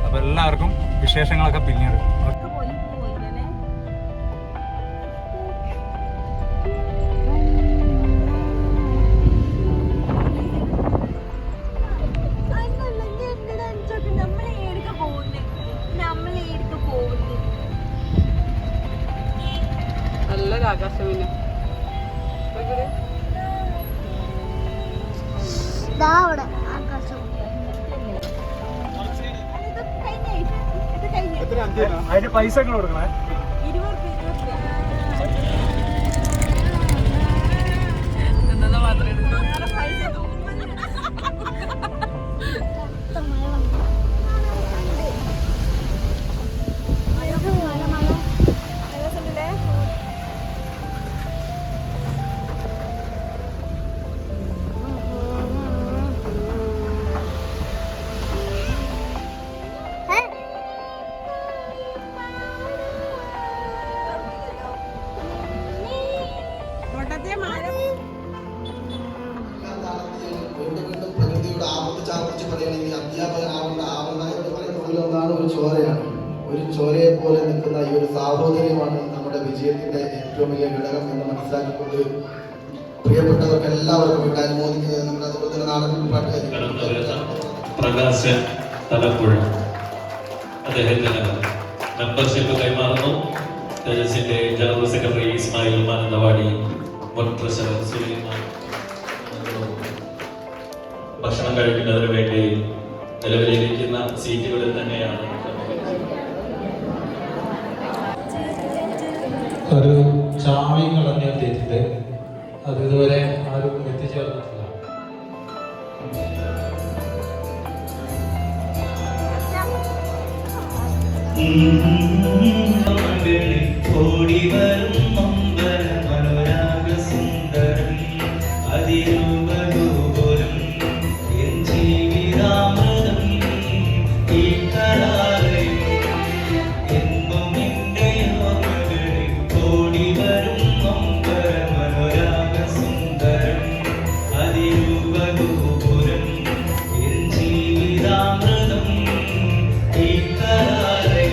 അപ്പോൾ എല്ലാവർക്കും വിശേഷങ്ങളൊക്കെ പിന്നീട്. നല്ലൊരു ആകാശം പിന്നെ അതിന് പൈസ കൊടുക്കണേ. ഒരു ചോരയെ പോലെ നിൽക്കുന്ന ഈ ഒരു സാഹോദര്യമാണ് നമ്മുടെ വിജയത്തിന്റെ ഏറ്റവും വലിയ ഘടകം എന്ന് മനസ്സിലാക്കിക്കൊണ്ട് പ്രിയപ്പെട്ടവർക്ക് എല്ലാവർക്കും ഇവിടെ അനുമോദിക്കുന്നത് നമ്മുടെ അതുപോലെ തന്നെ നാടൻ പാട്ടുകാർ പ്രകാശ് തലപ്പുഴ അദ്ദേഹത്തിന് മെമ്പർഷിപ്പ് കൈമാറുന്നു. തേജസിന്റെ ജനറൽ സെക്രട്ടറി ഇസ്മായിൽ മാനന്തവാടി, മുൻ ട്രഷറർ സുലൈമാൻ. ഭക്ഷണം കഴിക്കുന്നതിന് വേണ്ടി നിലവിലിരിക്കുന്ന സീറ്റുകളിൽ തന്നെയാണ് ഒരു ചാവി കളഞ്ഞെത്തിയിട്ടുണ്ട്. അത് ഇതുവരെ ആരും എത്തിച്ചേർന്നിട്ടില്ല. ഓടി വരും മനോരാഗ സുന്ദരം അതിരൂപരൂപരം എൻ ജീവിതാമൃതം ഈ കരാറ് എന്നും എന്റെ ഓർമ്മകളിൽ ഓടി വരും മനോരാഗ സുന്ദരം അതിരൂപരൂപരം എൻ ജീവിതാമൃതം ഈ കരാറ്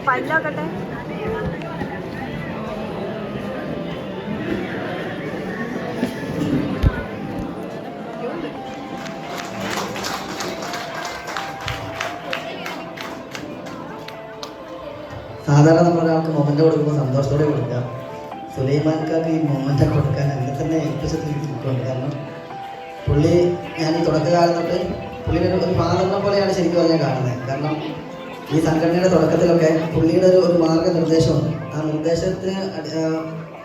പല്ലോക്കട്ടെ. സാധാരണ നമ്മളൊരാൾക്ക് മൊമെന്റ് കൊടുക്കുമ്പോൾ സന്തോഷത്തോടെ കൊടുക്കുക. സുലൈമാൻക്കാർക്ക് ഈ മൊമെന്റ് കൊടുക്കാൻ അങ്ങനെ തന്നെ ഏൽപ്പിച്ചിട്ടുണ്ട്. കാരണം പുള്ളി ഞാൻ ഈ തുടക്കകാലം തൊട്ട് പുള്ളിയുടെ ഒരു മാതൃക പോലെയാണ് ശരിക്കും പറഞ്ഞാൽ കാണുന്നത്. കാരണം ഈ സംഘടനയുടെ തുടക്കത്തിലൊക്കെ പുള്ളിയുടെ ഒരു മാർഗനിർദ്ദേശമുണ്ട്. ആ നിർദ്ദേശത്തിന്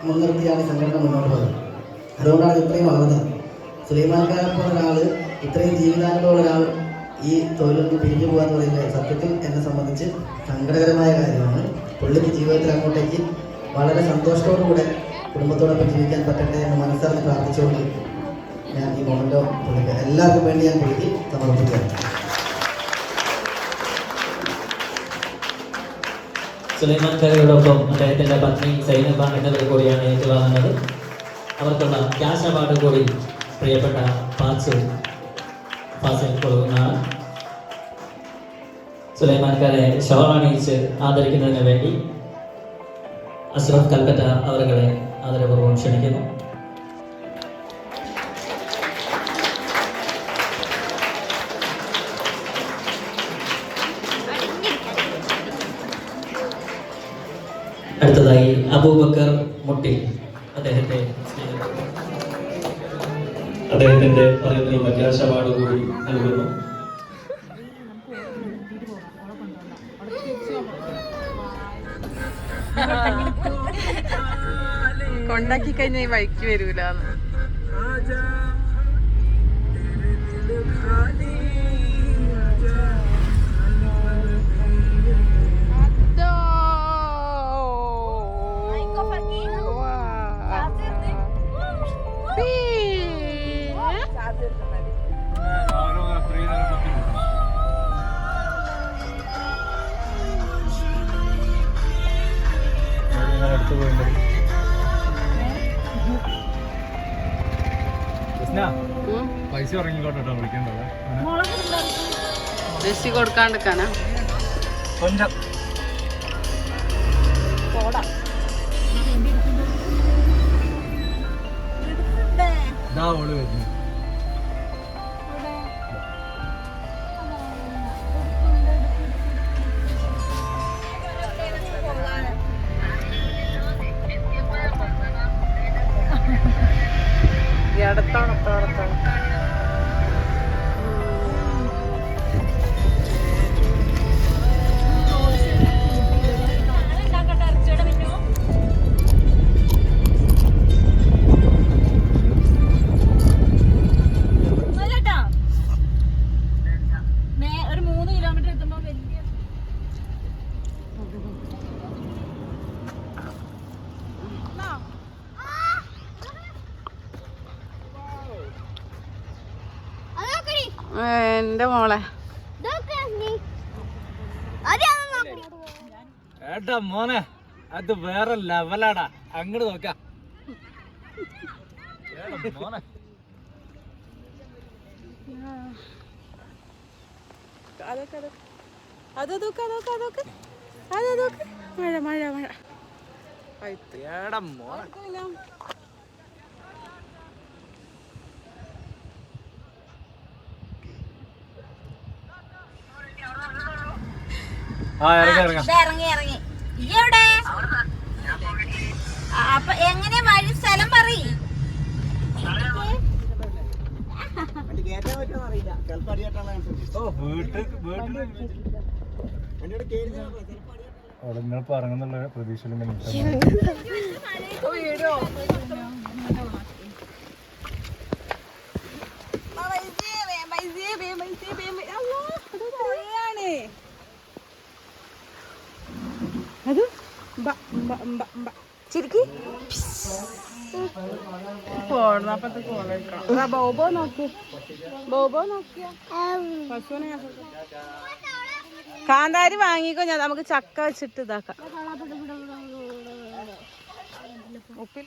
മുൻനിർത്തിയാണ് ഈ സംഘടന മുന്നോട്ട് പോകുന്നത്. അതുകൊണ്ടാണ് ഇത്രയും വളർന്നത്. സുലൈമാൻക്കാരെ പോലെ ഒരാൾ, ഇത്രയും ജീവിതാനുഭവമുള്ള ഒരാൾ ഈ തൊഴിലിൽ നിന്ന് പിരിഞ്ഞു പോകാന്ന് പറയുന്നത് സത്യത്തിൽ എന്നെ സംബന്ധിച്ച് സങ്കടകരമായ കാര്യമാണ്. പുള്ളിക്ക് ജീവിതത്തിൽ അങ്ങോട്ടേക്ക് വളരെ സന്തോഷത്തോടുകൂടെ കുടുംബത്തോടൊപ്പം ജീവിക്കാൻ പറ്റട്ടെ എന്ന് മനസ്സറിഞ്ഞ് പ്രാർത്ഥിച്ചുകൊണ്ട് ഞാൻ ഈ മൊമെന്റോ പുള്ളിക്ക് എല്ലാവർക്കും വേണ്ടി ഞാൻ പുള്ളിക്ക് സമർപ്പിക്കുകയാണ്. സുലൈമാൻക്കാരോടൊപ്പം അദ്ദേഹത്തിൻ്റെ പത്നി സൈനബ എന്നിവർ കൂടിയാണ് ഏറ്റുവാങ്ങുന്നത്. അവർക്കുള്ള ക്യാഷ് അവാർഡ് കൂടി പ്രിയപ്പെട്ട ഫാസിൽ കൊടുക്കുന്നതാണ്. സുലൈമാൻക്കാരെ ഷോൾ അണിയിച്ച് ആദരിക്കുന്നതിന് വേണ്ടി അഷ്റഫ് കൽപ്പറ്റ അവരെ ആദരപൂർവ്വം ക്ഷണിക്കുന്നു. അടുത്തതായി അബൂബക്കർ മുട്ടി അദ്ദേഹത്തിന്റെ പറയുന്ന ക്യാഷ് അവാർഡ് കൂടി നൽകുന്നു. കൊണ്ടാക്കി കഴിഞ്ഞ ഈ വഴിക്ക് വരൂലെന്ന്. അടുത്ത് പോയി പൈസ ഇറങ്ങിക്കോട്ടെ വിളിക്കണ്ടത് ജെസ്സി കൊടുക്കാണ്ടിരിക്കാനാ കൊഞ്ചം ഇതാ ഓള് വരുന്നു. അടുത്താണ്. ഒരു 3 കിലോമീറ്റർ എത്തുമ്പോ വലിയ എന്റെ മോളെ ഏട്ടാ മോനെ അത് വേറെ ലെവലാടാ, അങ്ങോട്ട് നോക്കാം. മോനെ അതൊക്കെ മഴ ഏടാ മോനെ ഇറങ്ങി എവിടെ അപ്പൊ എങ്ങനെ വഴി സ്ഥലം പറയ്. നിങ്ങൾ പറഞ്ഞെന്നുള്ള പ്രതീക്ഷയിലുണ്ടെങ്കിൽ ചിരിക്കി പോണപ്പത്തെ കോളേക്കാം. ബോബോ നോക്കിയ കാന്താരി വാങ്ങിക്കോ, ഞാൻ നമുക്ക് ചക്ക വെച്ചിട്ട് ഇതാക്കാം. ഉപ്പിൽ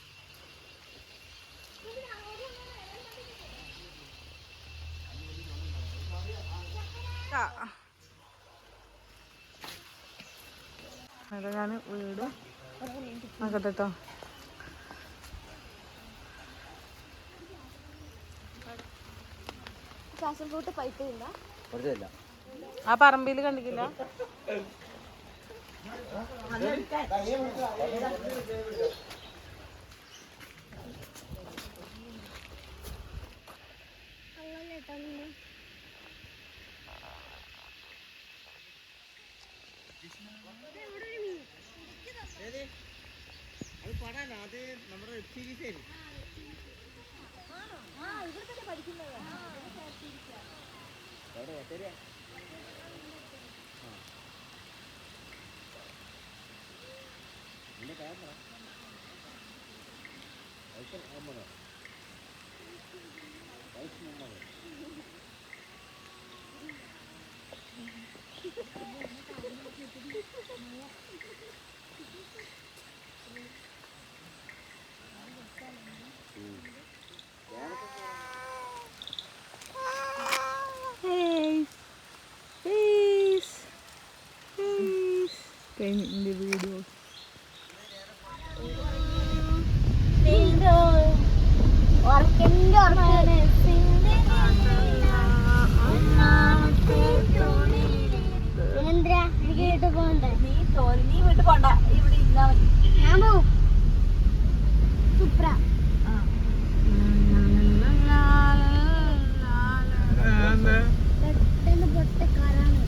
ഞാൻ വീട് നോക്കട്ടോ. ആ പറമ്പിൽ കണ്ടിക്കില്ല. വീഡിയോ നീ വീട്ടിൽ പോണ്ട, ഇവിടെ ഇരുന്നാ മതി. ഞാൻ പോവും. സുപ്ര പെട്ടെന്ന് പൊട്ടക്കാരാണ്.